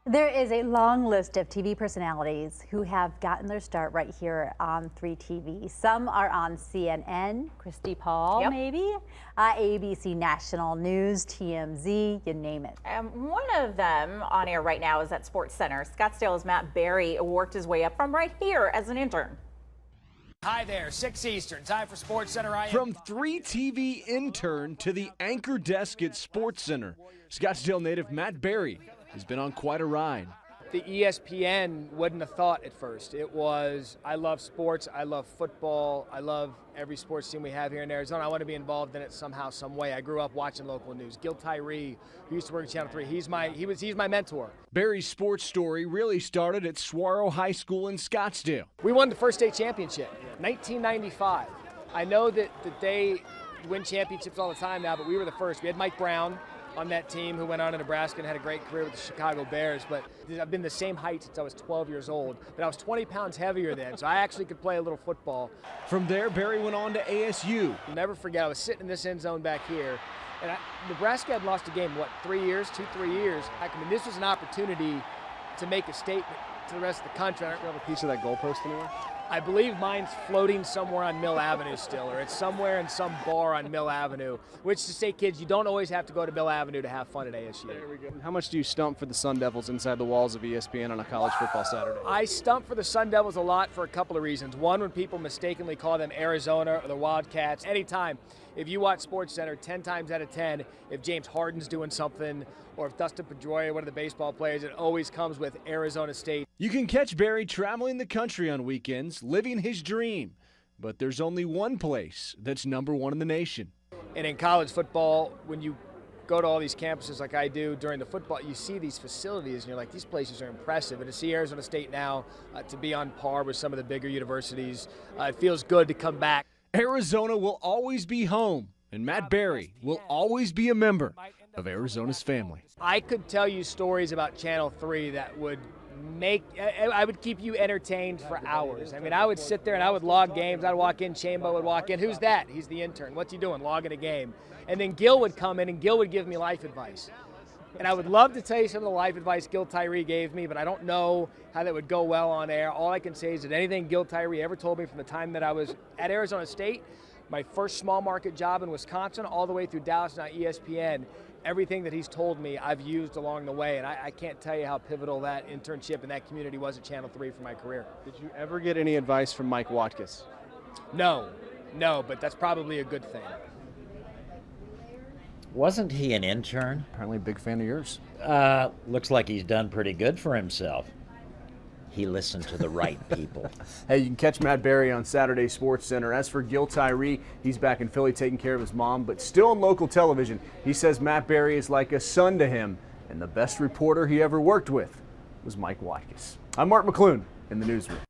There is a long list of TV personalities who have gotten their start right here on 3TV. Some are on CNN, Christy Paul, maybe, ABC National News, TMZ, you name it. One of them on air right now is at SportsCenter. Scottsdale's Matt Berry worked his way up from right here as an intern. Hi there, 6 Eastern, time for SportsCenter. From 3TV intern to the anchor desk at SportsCenter, Scottsdale native Matt Berry has been on quite a ride. The ESPN wouldn't have thought at first. It was, I love sports, I love football, I love every sports team we have here in Arizona. I want to be involved in it somehow, some way. I grew up watching local news. Gil Tyree, who used to work at Channel 3, he's my mentor. Berry's sports story really started at Saguaro High School in Scottsdale. We won the first state championship, 1995. I know that they win championships all the time now, but we were the first. We had Mike Brown on that team who went on to Nebraska and had a great career with the Chicago Bears, but I've been the same height since I was 12 years old, but I was 20 pounds heavier then, so I actually could play a little football. From there, Berry went on to ASU. I'll never forget, I was sitting in this end zone back here, and Nebraska had lost a game, 3 years? I mean, this was an opportunity to make a statement to the rest of the country. I don't know a piece of that goalpost anywhere? I believe mine's floating somewhere on Mill Avenue still, or it's somewhere in some bar on Mill Avenue, which to say, kids, you don't always have to go to Mill Avenue to have fun at ASU. There we go. How much do you stump for the Sun Devils inside the walls of ESPN on a college football Saturday? I stump for the Sun Devils a lot for a couple of reasons. One, when people mistakenly call them Arizona or the Wildcats. Anytime, if you watch SportsCenter, 10 times out of 10, if James Harden's doing something, or if Dustin Pedroia, one of the baseball players, it always comes with Arizona State. You can catch Berry traveling the country on weekends, living his dream. But there's only one place that's #1 in the nation. And in college football, when you go to all these campuses like I do during the football, you see these facilities and you're like, these places are impressive. And to see Arizona State now to be on par with some of the bigger universities, it feels good to come back. Arizona will always be home, and Matt Berry will always be a member of Arizona's family. I could tell you stories about Channel 3 that would I would keep you entertained for hours. I mean, I would sit there and I would log games. I'd walk in, Chambo would walk in. Who's that? He's the intern. What's he doing? Logging a game. And then Gil would come in and Gil would give me life advice. And I would love to tell you some of the life advice Gil Tyree gave me, but I don't know how that would go well on air. All I can say is that anything Gil Tyree ever told me from the time that I was at Arizona State, my first small market job in Wisconsin, all the way through Dallas, now ESPN, everything that he's told me I've used along the way, and I can't tell you how pivotal that internship and that community was at Channel 3 for my career. Did you ever get any advice from Mike Watkins? No, but that's probably a good thing. Wasn't he an intern? Apparently a big fan of yours. Looks like he's done pretty good for himself. He listened to the right people. Hey, you can catch Matt Berry on Saturday SportsCenter. As for Gil Tyree, he's back in Philly taking care of his mom, but still on local television. He says Matt Berry is like a son to him, and the best reporter he ever worked with was Mike Watkins. I'm Mark McClune in the newsroom.